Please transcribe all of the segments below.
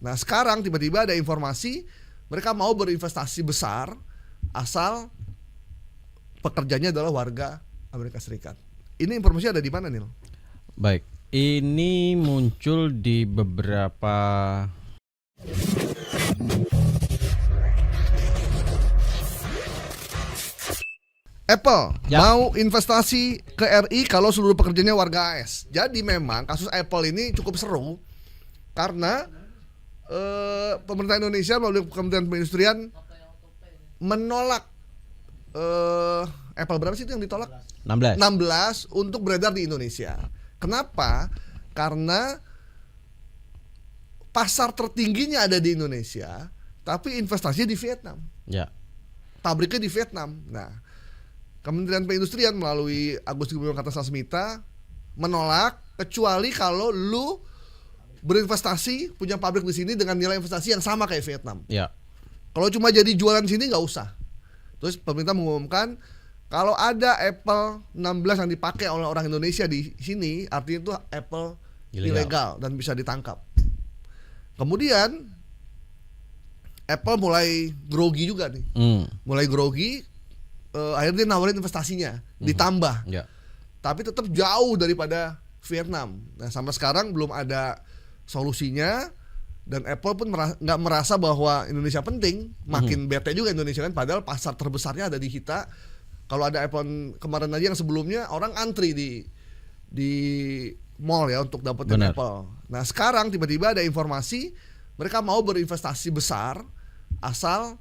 Nah sekarang tiba-tiba ada informasi mereka mau berinvestasi besar asal pekerjanya adalah warga Amerika Serikat. Ini informasi ada di mana, Nil? Baik, ini muncul di beberapa Apple Ya. mau investasi ke RI kalau seluruh pekerjanya warga AS. Jadi memang kasus Apple ini cukup seru karena pemerintah Indonesia melalui Kementerian Perindustrian menolak Apple berapa sih itu yang ditolak? 16. 16 untuk beredar di Indonesia. Kenapa? Karena pasar tertingginya ada di Indonesia, tapi investasinya di Vietnam. Ya. Pabriknya di Vietnam. Nah, Kementerian Perindustrian melalui Agus Gumiwang Kartasasmita menolak kecuali kalau lu berinvestasi punya pabrik di sini dengan nilai investasi yang sama kayak Vietnam. Ya. Kalau cuma jadi jualan sini nggak usah. Terus pemerintah mengumumkan kalau ada Apple 16 yang dipakai oleh orang Indonesia di sini, artinya itu Apple ilegal dan bisa ditangkap. Kemudian Apple mulai grogi juga nih. Mulai grogi, akhirnya dia nawarin investasinya ditambah. Ya. Tapi tetap jauh daripada Vietnam. Nah, sampai sekarang belum ada solusinya dan Apple pun nggak merasa bahwa Indonesia penting. Makin bete juga Indonesia kan, padahal pasar terbesarnya ada di kita. Kalau ada iPhone kemarin aja yang sebelumnya orang antri di mall ya untuk dapetin Apple. Nah, sekarang tiba-tiba ada informasi mereka mau berinvestasi besar asal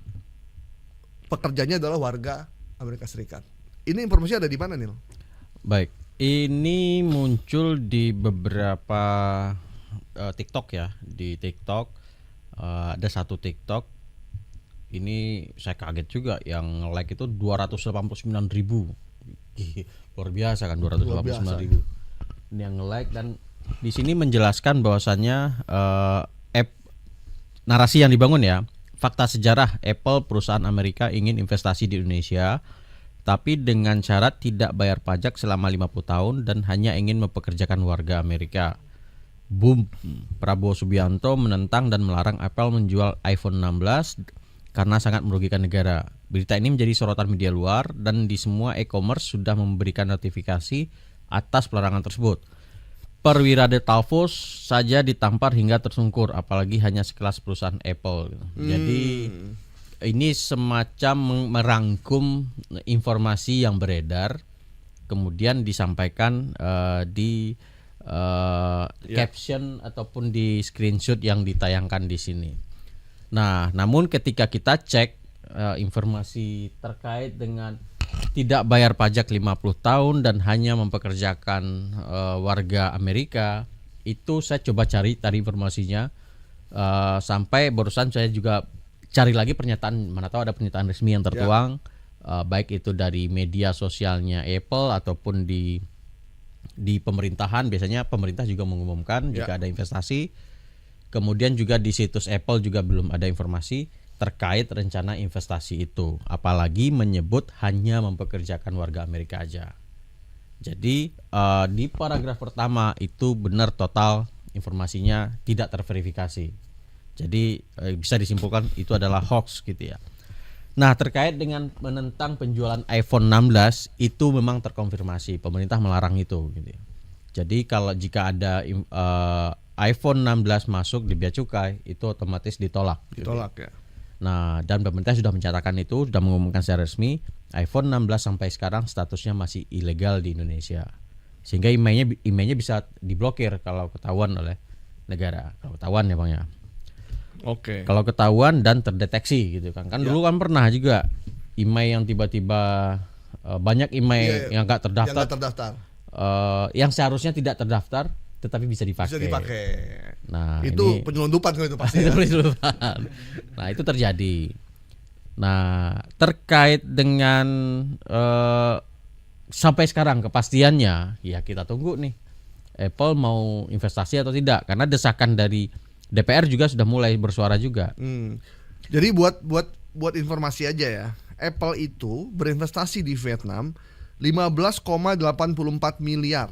pekerjanya adalah warga Amerika Serikat. Ini informasi ada di mana, Nil? Baik, ini muncul di beberapa TikTok ya. Di TikTok ada satu TikTok. Ini saya kaget juga yang like itu 289.000. Luar biasa kan 289.000. Ini yang like dan di sini menjelaskan bahwasannya narasi yang dibangun ya. Fakta sejarah Apple perusahaan Amerika ingin investasi di Indonesia tapi dengan syarat tidak bayar pajak selama 50 tahun dan hanya ingin mempekerjakan warga Amerika. Boom. Prabowo Subianto menentang dan melarang Apple menjual iPhone 16 karena sangat merugikan negara. Berita ini menjadi sorotan media luar dan di semua e-commerce sudah memberikan notifikasi atas pelarangan tersebut. Perwira Talfos saja ditampar hingga tersungkur, apalagi hanya sekelas perusahaan Apple. Jadi ini semacam merangkum informasi yang beredar, kemudian disampaikan di caption ataupun di screenshot yang ditayangkan di sini. Nah, namun ketika kita cek informasi terkait dengan tidak bayar pajak 50 tahun dan hanya mempekerjakan warga Amerika, itu saya coba cari tadi informasinya sampai barusan saya juga cari lagi pernyataan, mana tahu ada pernyataan resmi yang tertuang baik itu dari media sosialnya Apple ataupun di pemerintahan. Biasanya pemerintah juga mengumumkan jika ada investasi. Kemudian juga di situs Apple juga belum ada informasi terkait rencana investasi itu, apalagi menyebut hanya mempekerjakan warga Amerika aja. Jadi di paragraf pertama itu benar total informasinya tidak terverifikasi. Jadi bisa disimpulkan itu adalah hoax gitu ya. Nah, terkait dengan menentang penjualan iPhone 16 itu memang terkonfirmasi pemerintah melarang itu gitu ya. Jadi kalau jika ada iPhone 16 masuk di bea cukai itu otomatis ditolak. Ditolak ya. Nah, dan pemerintah sudah mencatatkan itu, sudah mengumumkan secara resmi iPhone 16 sampai sekarang statusnya masih ilegal di Indonesia. Sehingga emailnya bisa diblokir kalau ketahuan oleh negara. Kalau ketahuan ya Bang ya. Oke. Kalau ketahuan dan terdeteksi gitu kan. Kan dulu kan pernah juga email yang tiba-tiba banyak email yang enggak terdaftar. Yang enggak terdaftar. Yang seharusnya tidak terdaftar tetapi bisa dipakai. Bisa dipakai. Nah, itu ini penyelundupan itu pasti. Penyelundupan. Nah, itu terjadi. Nah, terkait dengan sampai sekarang kepastiannya, ya kita tunggu nih. Apple mau investasi atau tidak? Karena desakan dari DPR juga sudah mulai bersuara juga. Jadi buat informasi aja ya. Apple itu berinvestasi di Vietnam 15,84 miliar.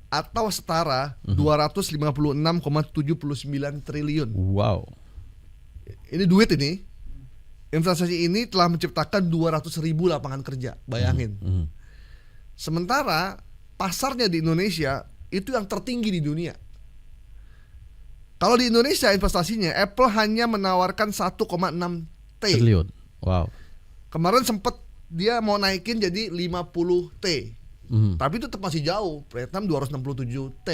Atau setara 256,79 triliun. Wow. ini duit ini. Investasi ini telah menciptakan 200.000 lapangan kerja. Bayangin. Sementara pasarnya di Indonesia itu yang tertinggi di dunia. Kalau di Indonesia investasinya Apple hanya menawarkan 1,6 triliun. Wow. Kemarin sempat dia mau naikin jadi 50 T. Tapi itu tetap masih jauh. Vietnam 267 T.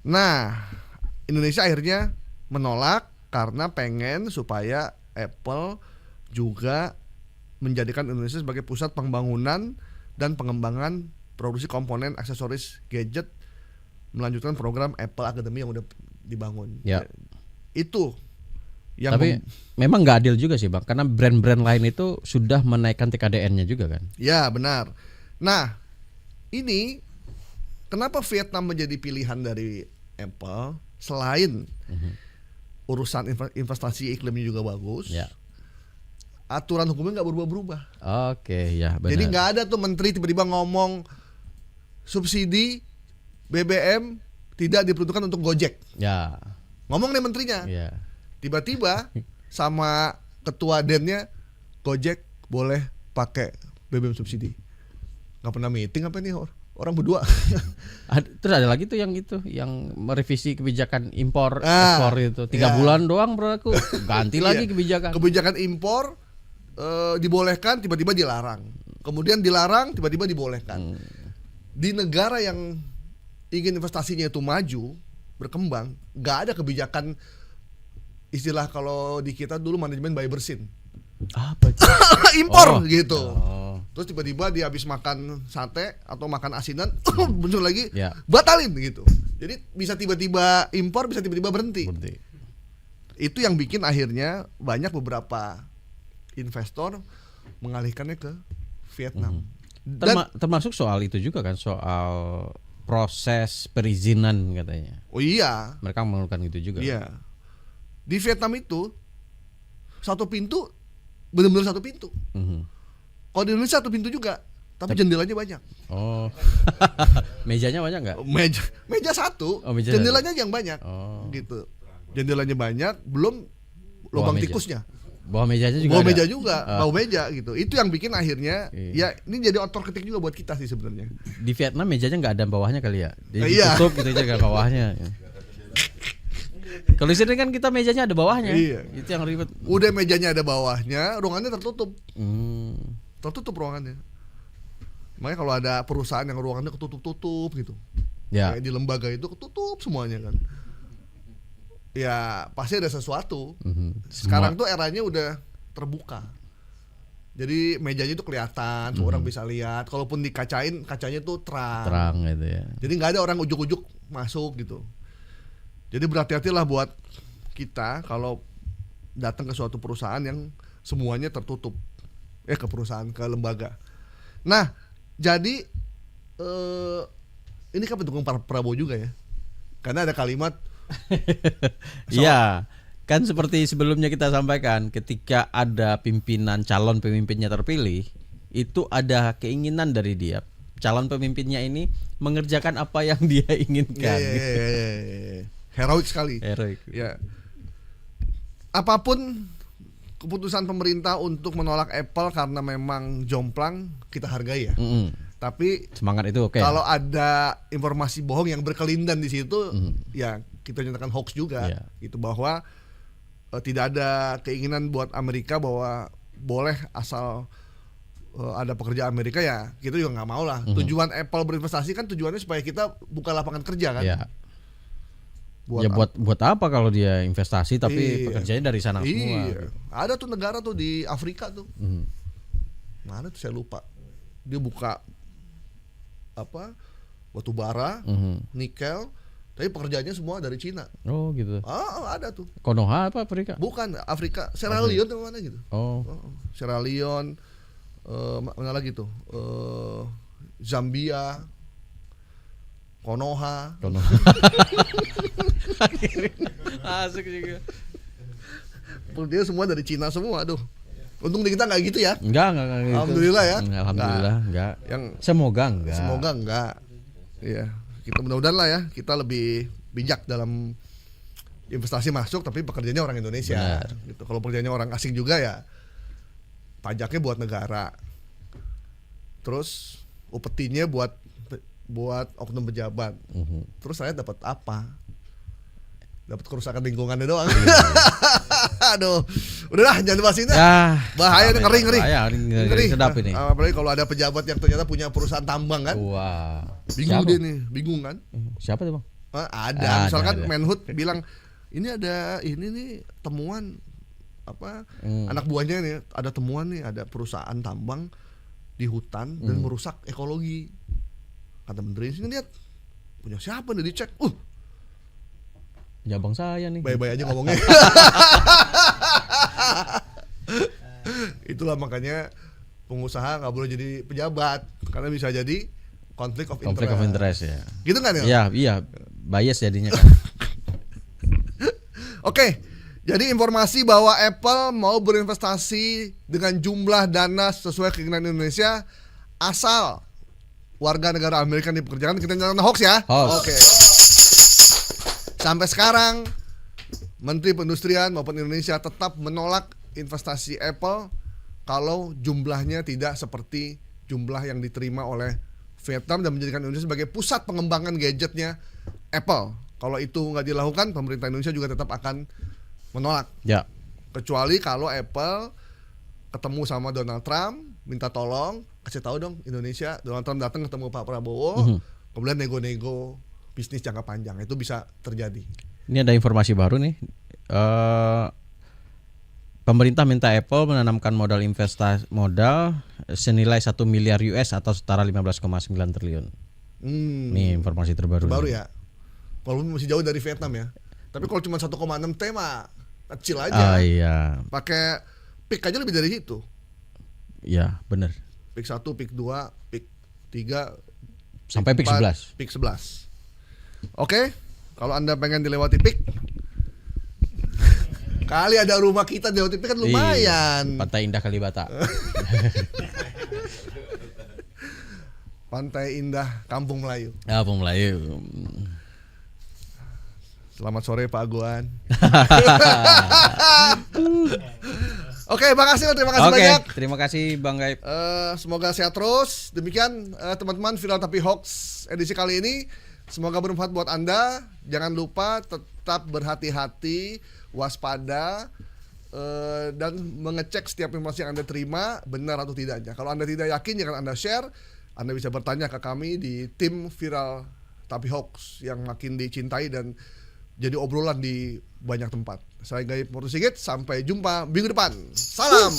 Nah, Indonesia akhirnya menolak karena pengen supaya Apple juga menjadikan Indonesia sebagai pusat pembangunan dan pengembangan produksi komponen aksesoris gadget, melanjutkan program Apple Academy yang udah dibangun. Ya. Itu yang tapi memang nggak adil juga sih Bang, karena brand-brand lain itu sudah menaikkan TKDN-nya juga kan. Ya benar. Nah ini kenapa Vietnam menjadi pilihan dari Apple selain urusan investasi iklimnya juga bagus. Ya. Aturan hukumnya nggak berubah-berubah. Oke, ya benar. Jadi nggak ada tuh menteri tiba-tiba ngomong subsidi BBM tidak diperuntukkan untuk Gojek. Ya. Ngomong nih menterinya. Ya. Tiba-tiba sama ketua dennya Gojek boleh pakai BBM subsidi. Nggak pernah meeting apa nih orang berdua. Terus ada lagi tuh yang merevisi kebijakan impor ekspor itu 3 bulan doang berlaku, ganti lagi kebijakan. Kebijakan impor dibolehkan tiba-tiba dilarang, kemudian dilarang tiba-tiba dibolehkan. Di negara yang ingin investasinya itu maju berkembang, nggak ada kebijakan istilah kalau di kita dulu manajemen bayi bersin. Apa itu? Impor gitu. Terus tiba-tiba dia habis makan sate atau makan asinan muncul lagi batalin gitu. Jadi bisa tiba-tiba impor, bisa tiba-tiba berhenti. Itu yang bikin akhirnya banyak beberapa investor mengalihkannya ke Vietnam. Dan termasuk soal itu juga kan, soal proses perizinan katanya. Oh iya. Mereka memerlukan itu juga. Iya. Di Vietnam itu satu pintu benar-benar satu pintu. Kalau di Indonesia satu pintu juga, tapi jendelanya banyak. Oh. Mejanya banyak nggak? Meja satu, jendelanya yang banyak. Gitu. Jendelanya banyak, belum lubang tikusnya. Bawah mejanya juga. Bawah meja juga, bawah meja gitu. Itu yang bikin akhirnya ya ini jadi otor ketik juga buat kita sih sebenarnya. Di Vietnam mejanya nggak ada bawahnya kali ya. Jadi ditutup gitu aja nggak bawahnya. Kalau di sini kan kita mejanya ada bawahnya. Iya. Itu yang ribet. Udah mejanya ada bawahnya, ruangannya tertutup. Tertutup ruangannya. Makanya kalau ada perusahaan yang ruangannya ketutup-tutup gitu. Ya. Kayak di lembaga itu ketutup semuanya kan. Ya pasti ada sesuatu. Sekarang tuh eranya udah terbuka. Jadi mejanya itu kelihatan, semua orang bisa lihat. Kalaupun dikacain, kacanya tuh terang. Terang gitu ya. Jadi nggak ada orang ujuk-ujuk masuk gitu. Jadi berhati-hatilah buat kita kalau datang ke suatu perusahaan yang semuanya tertutup. Ke perusahaan, ke lembaga. Nah, jadi ini kan pendukung Prabowo juga ya. Karena ada kalimat iya, kan seperti sebelumnya kita sampaikan, ketika ada calon pemimpinnya terpilih, itu ada keinginan dari dia, calon pemimpinnya ini mengerjakan apa yang dia inginkan. Heroik sekali. Heroik. Ya. Apapun keputusan pemerintah untuk menolak Apple karena memang jomplang, kita hargai ya. Tapi semangat itu oke. Kalau ada informasi bohong yang berkelindan di situ, ya kita nyatakan hoax juga. Itu bahwa tidak ada keinginan buat Amerika bahwa boleh asal ada pekerja Amerika, ya kita juga nggak mau lah. Tujuan Apple berinvestasi kan tujuannya supaya kita buka lapangan kerja kan. Buat apa kalau dia investasi tapi pekerjaannya dari sana semua. Ada tuh negara tuh di Afrika tuh. Mana tuh saya lupa. Dia buka batu bara, nikel, tapi pekerjaannya semua dari Cina. Oh gitu. Ada tuh. Konoha apa Afrika? Bukan, Afrika, Sierra Leone atau mana gitu. Sierra Leone, mana lagi tuh? Zambia, Konoha. Asik juga. Dia semua dari Cina semua, aduh. Untung di kita nggak gitu ya. Enggak gitu. Alhamdulillah ya. Alhamdulillah enggak. Semoga enggak. Iya. Kita mudah-mudahan lah ya, kita lebih bijak dalam investasi masuk tapi pekerjanya orang Indonesia. Benar. Gitu. Kalau pekerjanya orang asing juga ya pajaknya buat negara. Terus upetinya buat oknum pejabat. Terus saya dapat apa? Dapat kerusakan lingkungannya doang. Aduh, udahlah jangan dibahas ini. Ya, Bahaya nih, ngeri. Bahaya, ngeri sedap ini. Apalagi kalau ada pejabat yang ternyata punya perusahaan tambang kan. Wah. Bingung Siapa? dia nih, bingung kan? Siapa tuh, Bang? Ada, misalkan ada. Menhub bilang ini ada ini nih temuan apa anak buahnya nih ada temuan nih ada perusahaan tambang di hutan dan merusak ekologi. Kata menteri ini lihat punya siapa nih dicek. Ya bang saya nih. Baik-baik aja ngomongnya. Itulah makanya pengusaha nggak boleh jadi pejabat karena bisa jadi konflik of interest. Ya. Gitu kan ya? Iya, bias jadinya kan. Oke, jadi informasi bahwa Apple mau berinvestasi dengan jumlah dana sesuai keinginan Indonesia asal warga negara Amerika dipekerjakan. Kita nyatakan hoax ya. Hoax. Oke. Sampai sekarang Menteri Perindustrian maupun Indonesia tetap menolak investasi Apple kalau jumlahnya tidak seperti jumlah yang diterima oleh Vietnam dan menjadikan Indonesia sebagai pusat pengembangan gadgetnya Apple. Kalau itu nggak dilakukan, pemerintah Indonesia juga tetap akan menolak. Ya. Kecuali kalau Apple ketemu sama Donald Trump, minta tolong, kasih tahu dong Indonesia, Donald Trump datang ketemu Pak Prabowo, kemudian nego-nego bisnis jangka panjang, itu bisa terjadi. Ini ada informasi baru nih. Pemerintah minta Apple menanamkan modal senilai 1 miliar US atau setara 15,9 triliun. Nih informasi terbaru. Baru ya. Walaupun masih jauh dari Vietnam ya. Tapi kalau cuma 1,6 T mah kecil aja. Iya. Pakai PIK aja lebih dari itu. Iya, benar. PIK 1, PIK 2, PIK 3 sampai PIK 11. PIK 11. Oke, kalau Anda pengen dilewati PIK, kali ada rumah kita dilewati PIK kan lumayan. Pantai Indah Kalibata. Pantai Indah Kampung Melayu. Kampung Melayu. Selamat sore Pak Aguan. Oke, makasih, terima kasih banyak. Terima kasih Bang Gaib. Semoga sehat terus. Demikian teman-teman Viral Tapi Hoax edisi kali ini. Semoga bermanfaat buat Anda. Jangan lupa tetap berhati-hati, waspada, dan mengecek setiap informasi yang Anda terima benar atau tidaknya. Kalau Anda tidak yakin, jangan Anda share. Anda bisa bertanya ke kami di tim Viral Tapi Hoax yang makin dicintai dan jadi obrolan di banyak tempat. Saya Gaib Murtu Sigit, sampai jumpa minggu depan. Salam.